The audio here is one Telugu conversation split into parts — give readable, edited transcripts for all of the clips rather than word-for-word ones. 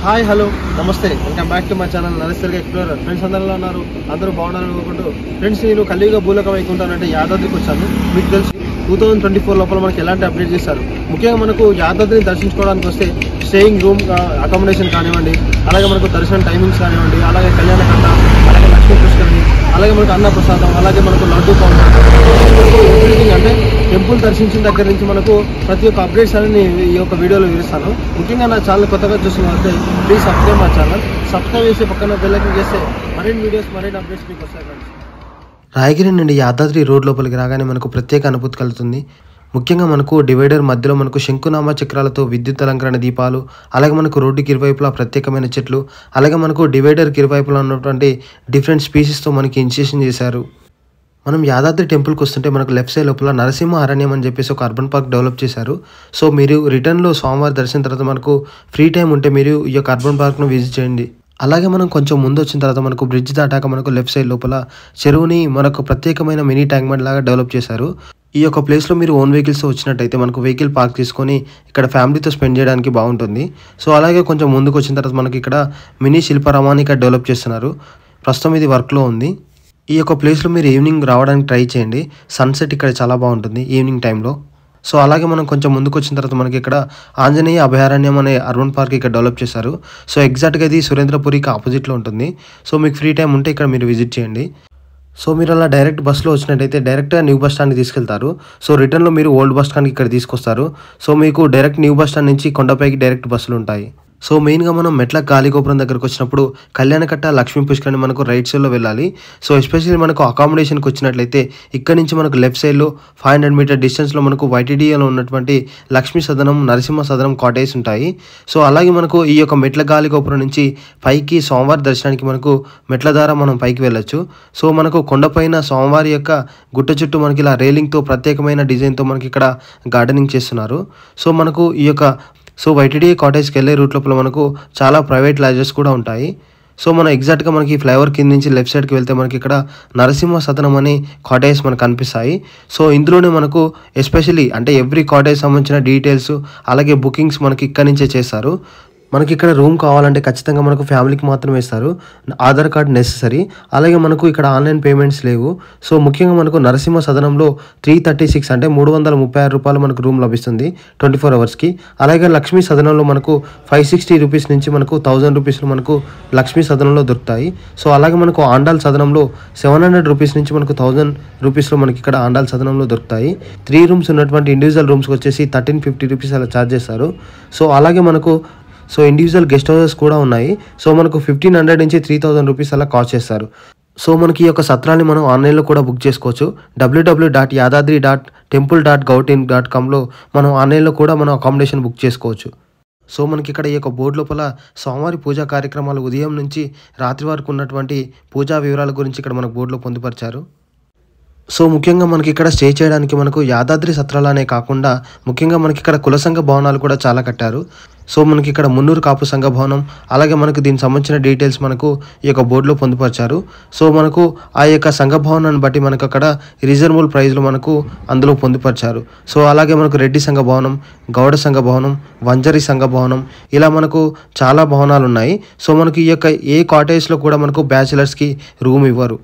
Hi hello namaste welcome back to my channel Nareshwar explorer. Friends అందరూ ఉన్నారు, అందరూ బాగున్నారు అనుకుంటూ ఫ్రెండ్స్ నేను కలియుగ భూలోకం వైకుంటానంటే యాదాద్రికి వచ్చాను. మీకు తెలుసు 2024 లోపల మనకి ఎలాంటి అప్డేట్ చేస్తారు. ముఖ్యంగా మనకు యాదాద్రిని దర్శించుకోవడానికి వస్తే స్టేయింగ్ రూమ్ అకామిడేషన్ కానివ్వండి, అలాగే మనకు దర్శనం టైమింగ్స్ కానివ్వండి, అలాగే కళ్యాణకట్ట, అలాగే లక్ష్మీ పుష్కరిణి, అలాగే మనకు అన్నప్రసాదం, అలాగే మనకు లడ్డు కౌంటర్, ఎవ్రీథింగ్ అంటే టెంపుల్ దర్శించిన దగ్గర నుంచి మనకు ప్రతి ఒక్క అప్డేట్స్ అని ఈ యొక్క వీడియోలో వివరిస్తాను. ముఖ్యంగా నా ఛానల్ కొత్తగా చూస్తున్నట్లయితే ప్లీజ్ సబ్స్క్రైబ్ మా ఛానల్, సబ్స్క్రైబ్ చేసి పక్కన బెల్ ఐకాన్ చేస్తే మరిన్ని వీడియోస్ మరిన్ని అప్డేట్స్ మీకు వస్తాయి ఫ్రెండ్స్. రాయగిరి నుండి యాదాద్రి రోడ్ లోపలికి రాగానే మనకు ప్రత్యేక అనుభూతి కలుగుతుంది. ముఖ్యంగా మనకు డివైడర్ మధ్యలో మనకు శంకునామా చక్రాలతో విద్యుత్ అలంకరణ దీపాలు, అలాగే మనకు రోడ్డుకి ఇరువైపులా ప్రత్యేకమైన చెట్లు, అలాగే మనకు డివైడర్కి ఇరువైపులా ఉన్నటువంటి డిఫరెంట్ స్పీసీస్తో మనకి ఇనిషియేషన్ చేశారు. మనం యాదాద్రి టెంపుల్కి వస్తుంటే మనకు లెఫ్ట్ సైడ్ లోపల నరసింహ అరణ్యం అని చెప్పేసి ఒక అర్బన్ పార్క్ డెవలప్ చేశారు. సో మీరు రిటర్న్లో స్వామివారి దర్శనం తర్వాత మనకు ఫ్రీ టైం ఉంటే మీరు ఈ యొక్క అర్బన్ పార్క్ను విజిట్ చేయండి. అలాగే మనం కొంచెం ముందు వచ్చిన తర్వాత మనకు బ్రిడ్జ్ దాటాక మనకు లెఫ్ట్ సైడ్ లోపల చెరువుని మనకు ప్రత్యేకమైన మినీ ట్యాంక్ బండ్ లాగా డెవలప్ చేశారు. ఈ యొక్క ప్లేస్లో మీరు ఓన్ వెహికల్స్తో వచ్చినట్టయితే మనకు వెహికల్ పార్క్ చేసుకొని ఇక్కడ ఫ్యామిలీతో స్పెండ్ చేయడానికి బాగుంటుంది. సో అలాగే కొంచెం ముందుకు వచ్చిన తర్వాత మనకి ఇక్కడ మినీ శిల్పారామాన్ని ఇక్కడ డెవలప్ చేస్తున్నారు. ప్రస్తుతం ఇది వర్క్లో ఉంది. ఈ యొక్క ప్లేస్లో మీరు ఈవినింగ్ రావడానికి ట్రై చేయండి. సన్సెట్ ఇక్కడ చాలా బాగుంటుంది ఈవినింగ్ టైంలో. సో అలాగే మనం కొంచెం ముందుకు వచ్చిన తర్వాత మనకి ఇక్కడ ఆంజనేయ అభయారణ్యం అనే అర్బన్ పార్క్ ఇక్కడ డెవలప్ చేశారు. సో ఎగ్జాక్ట్గా ఇది సురేంద్రపురికి ఆపోజిట్లో ఉంటుంది. సో మీకు ఫ్రీ టైం ఉంటే ఇక్కడ మీరు విజిట్ చేయండి. సో మీరు అలా డైరెక్ట్ బస్సులో వచ్చినట్టయితే డైరెక్ట్గా న్యూ బస్ స్టాండ్కి తీసుకెళ్తారు. సో రిటర్న్లో మీరు ఓల్డ్ బస్ స్టాండ్కి ఇక్కడ తీసుకొస్తారు. సో మీకు డైరెక్ట్ న్యూ బస్ స్టాండ్ నుంచి కొండపైకి డైరెక్ట్ బస్సులు ఉంటాయి. సో మెయిన్గా మనం మెట్ల గాలిగోపురం దగ్గరకు వచ్చినప్పుడు కళ్యాణకట్ట, లక్ష్మీ పుష్కరిణి మనకు రైట్ సైడ్లో వెళ్ళాలి. సో ఎస్పెషల్లీ మనకు అకామిడేషన్కి వచ్చినట్లయితే ఇక్కడ నుంచి మనకు లెఫ్ట్ సైడ్లో 500 మీటర్ డిస్టెన్స్లో మనకు వైటీడీఏలో ఉన్నటువంటి లక్ష్మీ సదనం, నరసింహ సదనం కాటేజ్ ఉంటాయి. సో అలాగే మనకు ఈ యొక్క మెట్ల గాలిగోపురం నుంచి పైకి స్వామివారి దర్శనానికి మనకు మెట్ల ద్వారా మనం పైకి వెళ్ళొచ్చు. సో మనకు కొండపైన స్వామివారి యొక్క గుట్ట చుట్టూ మనకి ఇలా రేలింగ్తో ప్రత్యేకమైన డిజైన్తో మనకి ఇక్కడ గార్డెనింగ్ చేస్తున్నారు. సో మనకు ఈ యొక్క వైటీడీఏ కాటేజ్కి వెళ్ళే రూట్ లోపల మనకు చాలా ప్రైవేట్ లాడ్జెస్ కూడా ఉంటాయి. సో మనం ఎగ్జాక్ట్గా మనకి ఫ్లైఓవర్ కింద నుంచి లెఫ్ట్ సైడ్కి వెళ్తే మనకి ఇక్కడ నరసింహ సదనం అనే కాటేజ్ మనకు కనిపిస్తాయి. సో ఇందులోనే మనకు ఎస్పెషల్లీ అంటే ఎవ్రీ కాటేజ్ సంబంధించిన డీటెయిల్స్ అలాగే బుకింగ్స్ మనకి ఇక్కడ నుంచే చేస్తారు. మనకి ఇక్కడ రూమ్ కావాలంటే ఖచ్చితంగా మనకు ఫ్యామిలీకి మాత్రమే ఇస్తారు. Aadhaar card necessary. అలాగే మనకు ఇక్కడ ఆన్లైన్ పేమెంట్స్ లేవు. సో ముఖ్యంగా మనకు నరసింహ సదనంలో 336 అంటే 336 రూపాయలు మనకు రూమ్ లభిస్తుంది 24 అవర్స్కి. అలాగే లక్ష్మీ సదనంలో మనకు 560 రూపీస్ నుంచి మనకు 1000 రూపీస్లో మనకు లక్ష్మీ సదనంలో దొరుకుతాయి. సో అలాగే మనకు ఆండాల్ సదనంలో 700 రూపీస్ నుంచి మనకు 1000 రూపీస్లో మనకి ఇక్కడ ఆండాల్ సదనంలో దొరుకుతాయి. 3 రూమ్స్ ఉన్నటువంటి ఇండివిజువల్ రూమ్స్కి వచ్చేసి 1350 రూపీస్ అలా ఛార్జ్ చేస్తారు. సో అలాగే మనకు ఇండివిజువల్ గెస్ట్ హౌసెస్ కూడా ఉన్నాయి. సో మనకు 1500 నుంచి 3000 రూపీస్ అలా కాస్ట్ చేస్తారు. సో మనకి ఈ యొక్క సత్రాన్ని మనం ఆన్లైన్లో కూడా బుక్ చేసుకోవచ్చు. www.yadadri.temple.gov.in.comలో మనం ఆన్లైన్లో కూడా మనం అకామిడేషన్ బుక్ చేసుకోవచ్చు. సో మనకి ఇక్కడ ఈ యొక్క బోర్డు లోపల స్వామివారి పూజా కార్యక్రమాలు ఉదయం నుంచి రాత్రి వరకు ఉన్నటువంటి పూజా వివరాల గురించి ఇక్కడ మనకు బోర్డులో పొందుపరిచారు. సో ముఖ్యంగా మనకి ఇక్కడ స్టే చేయడానికి మనకు యాదాద్రి సత్రాలనే కాకుండా ముఖ్యంగా మనకి ఇక్కడ కుల సంఘ భవనాలు కూడా చాలా కట్టారు. సో మనకి ఇక్కడ మున్నూరు కాపు సంఘ భవనం, అలాగే మనకు దీనికి సంబంధించిన డీటెయిల్స్ మనకు ఈ యొక్క బోర్డులో పొందుపరిచారు. సో మనకు ఆ యొక్క సంఘ భవనాన్ని బట్టి మనకు అక్కడ రీజనబుల్ ప్రైస్లో మనకు అందులో పొందుపరిచారు. సో అలాగే మనకు రెడ్డి సంఘ భవనం, గౌడ సంఘ భవనం, వంజరి సంఘ భవనం, ఇలా మనకు చాలా భవనాలు ఉన్నాయి. సో మనకు ఈ యొక్క ఏ కాటేజ్లో కూడా మనకు బ్యాచిలర్స్కి రూమ్ ఇవ్వరు.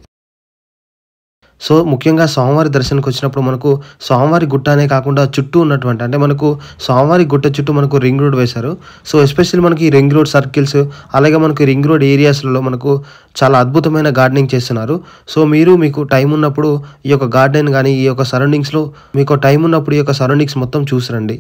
సో ముఖ్యంగా స్వామివారి దర్శనానికి వచ్చినప్పుడు మనకు స్వామివారి గుట్ట అనే కాకుండా చుట్టూ ఉన్నటువంటి అంటే మనకు స్వామివారి గుట్ట చుట్టూ మనకు రింగ్ రోడ్ వేశారు. సో ఎస్పెషల్లీ మనకి ఈ రింగ్ రోడ్ సర్కిల్స్ అలాగే మనకు రింగ్ రోడ్ ఏరియాస్లలో మనకు చాలా అద్భుతమైన గార్డెనింగ్ చేస్తున్నారు. సో మీకు టైం ఉన్నప్పుడు ఈ యొక్క గార్డెన్ కానీ ఈ యొక్క సరౌండింగ్స్లో మీకు టైం ఉన్నప్పుడు ఈ యొక్క సరౌండింగ్స్ మొత్తం చూసిరండి.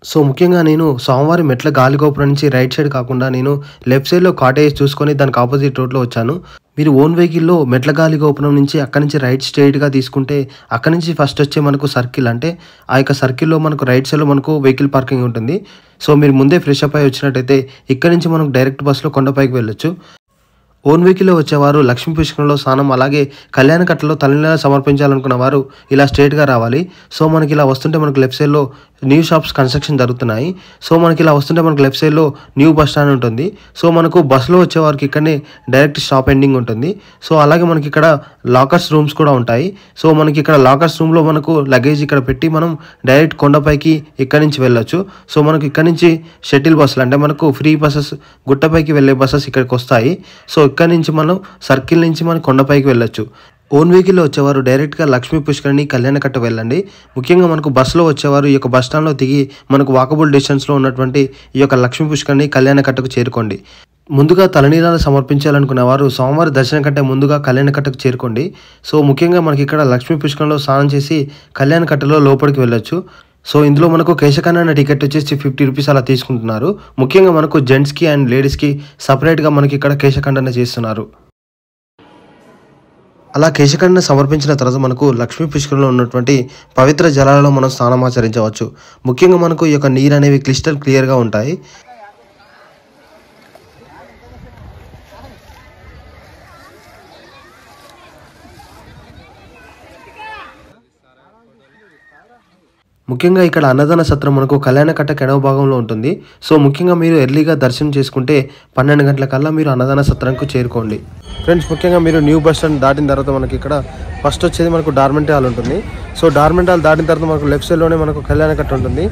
సో ముఖ్యంగా నేను స్వామివారి మెట్ల గాలిగోపురం నుంచి రైట్ సైడ్ కాకుండా నేను లెఫ్ట్ సైడ్లో కాటేజ్ చూసుకొని దానికి ఆపోజిట్ రోడ్లో వచ్చాను. మీరు ఓన్ వెహికల్లో మెట్ల గాలిగోపురం నుంచి అక్కడి నుంచి రైట్ స్ట్రైట్గా తీసుకుంటే అక్కడి నుంచి ఫస్ట్ వచ్చే మనకు సర్కిల్ అంటే ఆ యొక్క సర్కిల్లో మనకు రైట్ సైడ్లో మనకు వెహికల్ పార్కింగ్ ఉంటుంది. సో మీరు ముందే ఫ్రెష్ అప్ అయి వచ్చినట్టయితే ఇక్కడ నుంచి మనకు డైరెక్ట్ బస్సులో కొండపైకి వెళ్ళొచ్చు. ఓన్ వెహికల్లో వచ్చేవారు లక్ష్మీ పుష్కరంలో స్నానం అలాగే కళ్యాణకట్టలో తలనీలాలు సమర్పించాలనుకున్న వారు ఇలా స్ట్రైట్గా రావాలి. సో మనకి ఇలా వస్తుంటే మనకు లెఫ్ట్ సైడ్లో న్యూ షాప్స్ కన్స్ట్రక్షన్ జరుగుతున్నాయి. సో మనకి ఇలా వస్తుంటే మనకు లెఫ్ట్ సైడ్లో న్యూ బస్ స్టాండ్ ఉంటుంది. సో మనకు బస్సులో వచ్చేవారికి ఇక్కడనే డైరెక్ట్ స్టాప్ ఎండింగ్ ఉంటుంది. సో అలాగే మనకి ఇక్కడ లాకర్స్ రూమ్స్ కూడా ఉంటాయి. సో మనకి ఇక్కడ లాకర్స్ రూమ్లో మనకు లగేజ్ ఇక్కడ పెట్టి మనం డైరెక్ట్ కొండపైకి ఇక్కడి నుంచి వెళ్ళొచ్చు. సో మనకు ఇక్కడ నుంచి షటిల్ బస్సులు అంటే మనకు ఫ్రీ బస్సెస్ గుట్టపైకి వెళ్ళే బస్సెస్ ఇక్కడికి వస్తాయి. సో ఇక్కడ నుంచి మనం సర్కిల్ నుంచి మనం కొండపైకి వెళ్ళొచ్చు. ఓన్ వెహికల్లో వచ్చేవారు డైరెక్ట్గా లక్ష్మీ పుష్కరిణి కళ్యాణకట్ట వెళ్ళండి. ముఖ్యంగా మనకు బస్సులో వచ్చేవారు ఈ యొక్క బస్ స్టాండ్లో దిగి మనకు వాకబుల్ డిస్టెన్స్లో ఉన్నటువంటి ఈ యొక్క లక్ష్మీ పుష్కరిణి కళ్యాణకట్టకు చేరుకోండి. ముందుగా తలనీలాలు సమర్పించాలనుకునే వారు సోమవారం దర్శనం కంటే ముందుగా కళ్యాణకట్టకు చేరుకోండి. సో ముఖ్యంగా మనకి ఇక్కడ లక్ష్మీ పుష్కరంలో స్నానం చేసి కళ్యాణకట్టలో లోపలికి వెళ్ళొచ్చు. సో ఇందులో మనకు కేశఖండన టికెట్ వచ్చేసి 50 రూపీస్ అలా తీసుకుంటున్నారు. ముఖ్యంగా మనకు జెంట్స్కి అండ్ లేడీస్కి సపరేట్గా మనకి ఇక్కడ కేశఖండన చేస్తున్నారు. అలా కేశఖండన సమర్పించిన తర్వాత మనకు లక్ష్మీ పుష్కరంలో ఉన్నటువంటి పవిత్ర జలాలలో మనం స్నానమాచరించవచ్చు. ముఖ్యంగా మనకు ఈ యొక్క నీరు అనేవి క్రిస్టల్ క్లియర్గా ఉంటాయి. ముఖ్యంగా ఇక్కడ అన్నదాన సత్రం మనకు కళ్యాణకట్ట ఎడవ భాగంలో ఉంటుంది. సో ముఖ్యంగా మీరు ఎర్లీగా దర్శనం చేసుకుంటే 12 గంటల కల్లా మీరు అన్నదాన సత్రంకు చేరుకోండి. ఫ్రెండ్స్ ముఖ్యంగా మీరు న్యూ బస్ స్టాండ్ దాటిన తర్వాత మనకి ఇక్కడ ఫస్ట్ వచ్చేది మనకు డార్మెంట్ హాల్ ఉంటుంది. సో డార్మెంట్ హాల్ దాటిన తర్వాత మనకు లెఫ్ట్ సైడ్లోనే మనకు కళ్యాణకట్ట ఉంటుంది.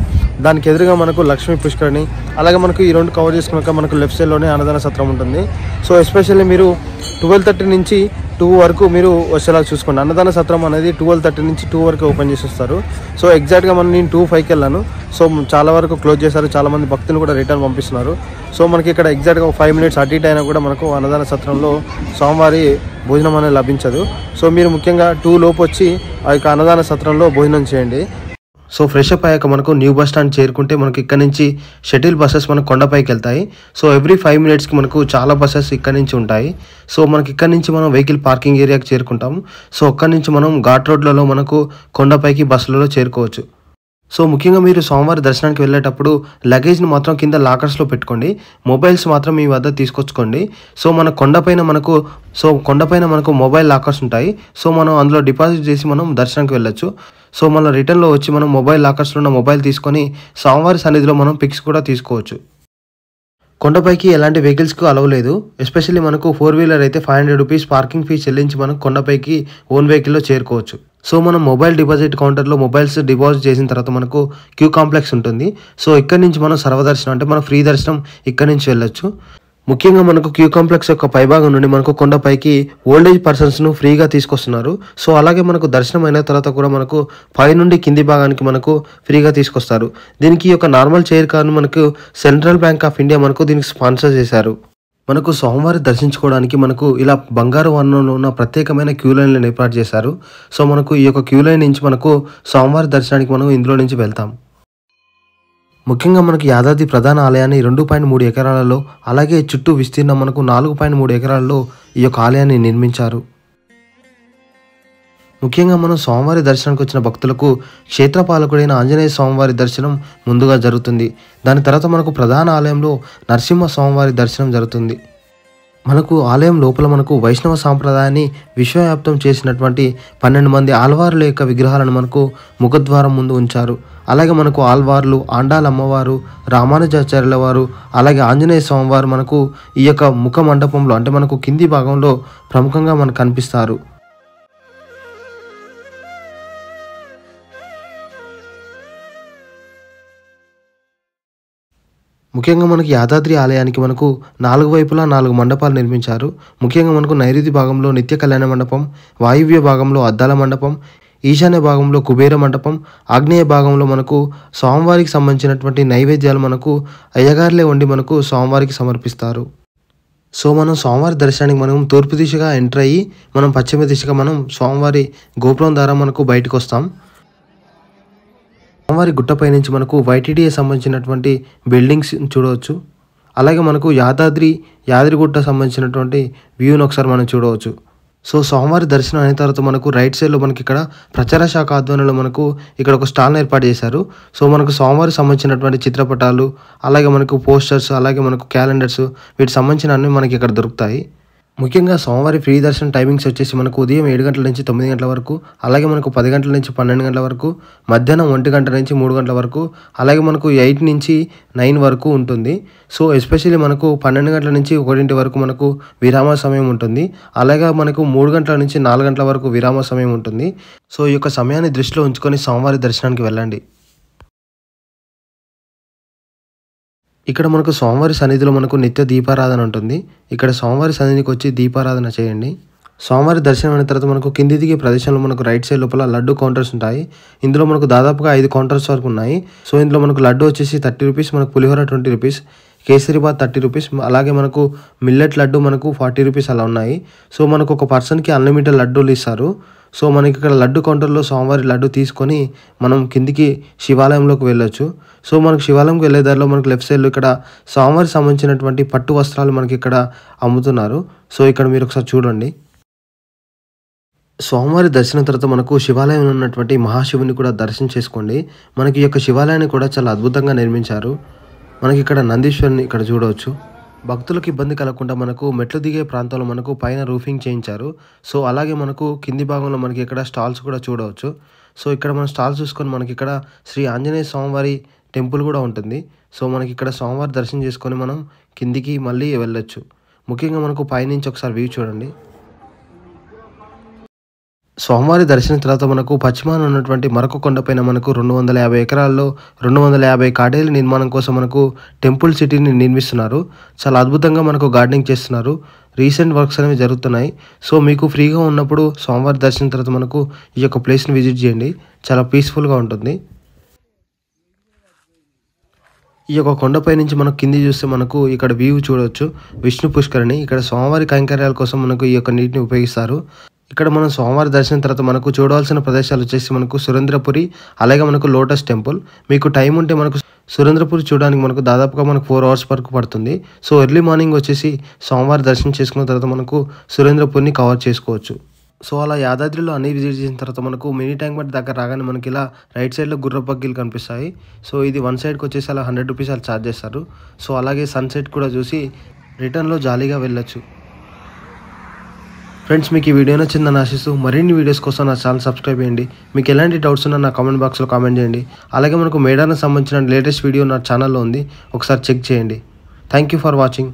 దానికి ఎదురుగా మనకు లక్ష్మీ పుష్కరిణి అలాగే మనకు ఈ రెండు కవర్ చేసుకున్నాక మనకు లెఫ్ట్ సైడ్లోనే అన్నదాన సత్రం ఉంటుంది. సో ఎస్పెషల్లీ మీరు 12:30 నుంచి 2 వరకు మీరు వచ్చేలా చూసుకోండి. అన్నదాన సత్రం అనేది 12:30 నుంచి 2 వరకు ఓపెన్ చేసి వస్తారు. సో ఎగ్జాక్ట్గా నేను 2:05కి వెళ్ళాను. సో చాలా వరకు క్లోజ్ చేశారు. చాలామంది భక్తులు కూడా రిటర్న్ పంపిస్తున్నారు. సో మనకి ఇక్కడ ఎగ్జాక్ట్గా 5 మినిట్స్ అటు ఇటు అయినా కూడా మనకు అన్నదాన సత్రంలో స్వామివారి భోజనం అనేది లభించదు. సో మీరు ముఖ్యంగా 2 లోపు వచ్చి ఆ యొక్క అన్నదాన సత్రంలో భోజనం చేయండి. సో ఫ్రెష్ అప్ అయ్యాక మనకు న్యూ బస్ స్టాండ్ చేరుకుంటే మనకి ఇక్కడ నుంచి షటిల్ బస్సెస్ మనకు కొండపైకి వెళ్తాయి. సో ఎవ్రీ 5 మినిట్స్కి మనకు చాలా బస్సెస్ ఇక్కడ నుంచి ఉంటాయి. సో మనకి ఇక్కడ నుంచి మనం వెహికల్ పార్కింగ్ ఏరియాకి చేరుకుంటాము. సో అక్కడి నుంచి మనం ఘాట్ రోడ్లలో మనకు కొండపైకి బస్సులలో చేరుకోవచ్చు. సో ముఖ్యంగా మీరు స్వామివారి దర్శనానికి వెళ్ళేటప్పుడు లగేజ్ని మాత్రం కింద లాకర్స్లో పెట్టుకోండి. మొబైల్స్ మాత్రం మీ వద్ద తీసుకొచ్చుకోండి. సో కొండపైన మనకు మొబైల్ లాకర్స్ ఉంటాయి. సో మనం అందులో డిపాజిట్ చేసి మనం దర్శనానికి వెళ్ళొచ్చు. సో మన రిటర్న్లో వచ్చి మనం మొబైల్ లాకర్స్లో ఉన్న మొబైల్ తీసుకొని స్వామివారి సన్నిధిలో మనం పిక్స్ కూడా తీసుకోవచ్చు. కొండపైకి ఎలాంటి వెహికల్స్కు అలవ్ లేదు. ఎస్పెషల్లీ మనకు 4 వీలర్ అయితే 500 రూపీస్ పార్కింగ్ ఫీ చెల్లించి మనం కొండపైకి ఓన్ వెహికల్లో చేరుకోవచ్చు. సో మనం మొబైల్ డిపాజిట్ కౌంటర్లో మొబైల్స్ డిపాజిట్ చేసిన తర్వాత మనకు క్యూ కాంప్లెక్స్ ఉంటుంది. సో ఇక్కడి నుంచి మనం సర్వదర్శనం అంటే మన ఫ్రీ దర్శనం ఇక్కడి నుంచి వెళ్ళొచ్చు. ముఖ్యంగా మనకు క్యూ కాంప్లెక్స్ యొక్క పైభాగం నుండి మనకు కొండపైకి ఓల్డేజ్ పర్సన్స్ను ఫ్రీగా తీసుకొస్తున్నారు. సో అలాగే మనకు దర్శనం అయిన తర్వాత కూడా మనకు పై నుండి కింది భాగానికి మనకు ఫ్రీగా తీసుకొస్తారు. దీనికి యొక్క నార్మల్ చైర్ కార్ను మనకు సెంట్రల్ బ్యాంక్ ఆఫ్ ఇండియా మనకు దీనికి స్పాన్సర్ చేశారు. మనకు స్వామివారి దర్శించుకోవడానికి మనకు ఇలా బంగారు వర్ణంలో ఉన్న ప్రత్యేకమైన క్యూ లైన్లను ఏర్పాటు చేశారు. సో మనకు ఈ యొక్క క్యూ లైన్ నుంచి మనకు స్వామివారి దర్శనానికి మనం ఇందులో నుంచి వెళ్తాం. ముఖ్యంగా మనకి యాదాద్రి ప్రధాన ఆలయాన్ని 2.3 ఎకరాలలో అలాగే చుట్టూ విస్తీర్ణం మనకు 4.3 ఎకరాలలో ఈ యొక్క ఆలయాన్ని నిర్మించారు. ముఖ్యంగా మనం స్వామివారి దర్శనానికి వచ్చిన భక్తులకు క్షేత్రపాలకుడైన ఆంజనేయ స్వామివారి దర్శనం ముందుగా జరుగుతుంది. దాని తర్వాత మనకు ప్రధాన ఆలయంలో నరసింహ స్వామివారి దర్శనం జరుగుతుంది. మనకు ఆలయం లోపల మనకు వైష్ణవ సాంప్రదాయాన్ని విశ్వవ్యాప్తం చేసినటువంటి 12 మంది ఆల్వార్ల యొక్క విగ్రహాలను మనకు ముఖద్వారం ముందు ఉంచారు. అలాగే మనకు ఆల్వార్లు, ఆండాల్ అమ్మవారు, రామానుజాచార్యుల వారు అలాగే ఆంజనేయ స్వామివారు మనకు ఈ యొక్క ముఖ మండపంలో అంటే మనకు కింది భాగంలో ప్రముఖంగా మనకు కనిపిస్తారు. ముఖ్యంగా మనకి యాదాద్రి ఆలయానికి మనకు 4 వైపులా 4 మండపాలు నిర్మించారు. ముఖ్యంగా మనకు నైరుతి భాగంలో నిత్య కళ్యాణ మండపం, వాయువ్య భాగంలో అద్దాల మండపం, ఈశాన్య భాగంలో కుబేర మండపం, ఆగ్నేయ భాగంలో మనకు స్వామివారికి సంబంధించినటువంటి నైవేద్యాలు మనకు అయ్యగారులే వండి మనకు స్వామివారికి సమర్పిస్తారు. సో మనం స్వామివారి దర్శనానికి మనం తూర్పు దిశగా ఎంటర్ అయ్యి మనం పశ్చిమ దిశగా మనం స్వామివారి గోపురం ద్వారా మనకు బయటకు వస్తాం. స్వామివారి గుట్టపై నుంచి మనకు వైటీడీఏ సంబంధించినటువంటి బిల్డింగ్స్ చూడవచ్చు. అలాగే మనకు యాదగిరిగుట్ట సంబంధించినటువంటి వ్యూని ఒకసారి మనం చూడవచ్చు. సో స్వామివారి దర్శనం అయిన తర్వాత మనకు రైట్ సైడ్లో మనకి ఇక్కడ ప్రచార శాఖ ఆధ్వర్యంలో మనకు ఇక్కడ ఒక స్టాల్ని ఏర్పాటు చేశారు. సో మనకు స్వామివారికి సంబంధించినటువంటి చిత్రపటాలు, అలాగే మనకు పోస్టర్స్, అలాగే మనకు క్యాలెండర్స్, వీటికి సంబంధించిన అన్నీ మనకి ఇక్కడ దొరుకుతాయి. ముఖ్యంగా స్వామివారి ఫ్రీ దర్శనం టైమింగ్స్ వచ్చేసి మనకు ఉదయం 7 గంటల నుంచి 9 గంటల వరకు, అలాగే మనకు 10 గంటల నుంచి 12 గంటల వరకు, మధ్యాహ్నం 1 గంట నుంచి 3 గంటల వరకు, అలాగే మనకు 8 నుంచి 9 వరకు ఉంటుంది. సో ఎస్పెషల్లీ మనకు 12 గంటల నుంచి 1 వరకు మనకు విరామ సమయం ఉంటుంది. అలాగే మనకు 3 గంటల నుంచి 4 గంటల వరకు విరామ సమయం ఉంటుంది. సో ఈ యొక్క సమయాన్ని దృష్టిలో ఉంచుకొని స్వామివారి దర్శనానికి వెళ్ళండి. ఇక్కడ మనకు స్వామివారి సన్నిధిలో మనకు నిత్య దీపారాధన ఉంటుంది. ఇక్కడ స్వామివారి సన్నిధికి వచ్చి దీపారాధన చేయండి. స్వామివారి దర్శనం అయిన తర్వాత మనకు కింది దిగే ప్రదేశంలో మనకు రైట్ సైడ్ లోపల లడ్డు కౌంటర్స్ ఉంటాయి. ఇందులో మనకు దాదాపుగా 5 కౌంటర్స్ వరకు ఉన్నాయి. సో ఇందులో మనకు లడ్డు వచ్చేసి 30 రూపీస్, మనకు పులిహోర 20 రూపీస్, కేసరిబాద్ 30 రూపీస్, అలాగే మనకు మిల్లెట్ లడ్డు మనకు 40 రూపీస్ అలా ఉన్నాయి. సో మనకు ఒక పర్సన్కి అన్లిమిటెడ్ లడ్డూలు ఇస్తారు. సో మనకి ఇక్కడ లడ్డు కౌంటర్లో స్వామివారి లడ్డు తీసుకొని మనం కిందికి శివాలయంలోకి వెళ్ళొచ్చు. సో మనకు శివాలయంకి వెళ్ళే దారిలో మనకు లెఫ్ట్ సైడ్లో ఇక్కడ స్వామివారికి సంబంధించినటువంటి పట్టు వస్త్రాలు మనకి ఇక్కడ అమ్ముతున్నారు. సో ఇక్కడ మీరు ఒకసారి చూడండి. స్వామివారి దర్శనం తర్వాత మనకు శివాలయంలో ఉన్నటువంటి మహాశివుని కూడా దర్శనం చేసుకోండి. మనకి ఈ యొక్క శివాలయాన్ని కూడా చాలా అద్భుతంగా నిర్మించారు. మనకి ఇక్కడ నందీశ్వరుని ఇక్కడ చూడవచ్చు. భక్తులకు ఇబ్బంది కలగకుండా మనకు మెట్లు దిగే ప్రాంతంలో మనకు పైన రూఫింగ్ చేయించారు. సో అలాగే మనకు కింది భాగంలో మనకి ఇక్కడ స్టాల్స్ కూడా చూడవచ్చు. సో ఇక్కడ మనం స్టాల్స్ చూసుకొని మనకి ఇక్కడ శ్రీ ఆంజనేయ స్వామివారి టెంపుల్ కూడా ఉంటుంది. సో మనకి ఇక్కడ స్వామివారి దర్శనం చేసుకొని మనం కిందికి మళ్ళీ వెళ్ళొచ్చు. ముఖ్యంగా మనకు పైనుంచి ఒకసారి వ్యూ చూడండి. స్వామివారి దర్శనం తర్వాత మనకు పశ్చిమాన ఉన్నటువంటి మరొక కొండపైన మనకు 250 ఎకరాల్లో 250 కాటేల నిర్మాణం కోసం మనకు టెంపుల్ సిటీని నిర్మిస్తున్నారు. చాలా అద్భుతంగా మనకు గార్డెనింగ్ చేస్తున్నారు. రీసెంట్ వర్క్స్ అనేవి జరుగుతున్నాయి. సో మీకు ఫ్రీగా ఉన్నప్పుడు స్వామివారి దర్శనం తర్వాత మనకు ఈ యొక్క ప్లేస్ని విజిట్ చేయండి. చాలా పీస్ఫుల్గా ఉంటుంది. ఈ యొక్క కొండపై నుంచి మనకు కింది చూస్తే మనకు ఇక్కడ వ్యూ చూడవచ్చు. విష్ణు పుష్కరిణి, ఇక్కడ స్వామివారి కైంకర్యాల కోసం మనకు ఈ యొక్క నీటిని ఉపయోగిస్తారు. ఇక్కడ మనం స్వామివారి దర్శనం తర్వాత మనకు చూడవలసిన ప్రదేశాలు వచ్చేసి మనకు సురేంద్రపురి, అలాగే మనకు లోటస్ టెంపుల్. మీకు టైం ఉంటే మనకు సురేంద్రపురి చూడడానికి మనకు దాదాపుగా మనకు 4 అవర్స్ వరకు పడుతుంది. సో ఎర్లీ మార్నింగ్ వచ్చేసి స్వామివారి దర్శనం చేసుకున్న తర్వాత మనకు సురేంద్రపురిని కవర్ చేసుకోవచ్చు. సో అలా యాదాద్రిలో అన్ని విజిట్ చేసిన తర్వాత మనకు మినీ ట్యాంక్ బండ్ దగ్గర రాగానే మనకి ఇలా రైట్ సైడ్లో గుర్రపు బగ్గీలు కనిపిస్తాయి. సో ఇది 1 సైడ్కి వచ్చేసి అలా 100 రూపీస్ అలా ఛార్జ్ చేస్తారు. సో అలాగే సన్సెట్ కూడా చూసి రిటర్న్లో జాలీగా వెళ్ళొచ్చు. ఫ్రెండ్స్, మీకు ఈ వీడియో నచ్చిందని ఆశిస్తూ మరిన్ని వీడియోస్ కోసం నా ఛానల్ సబ్స్క్రైబ్ చేయండి. మీకు ఎలాంటి డౌట్స్ ఉన్నా నా కామెంట్ బాక్స్లో కామెంట్ చేయండి. అలాగే మనకు మేడానికి సంబంధించిన లేటెస్ట్ వీడియో నా ఛానల్లో ఉంది, ఒకసారి చెక్ చేయండి. Thank you for watching.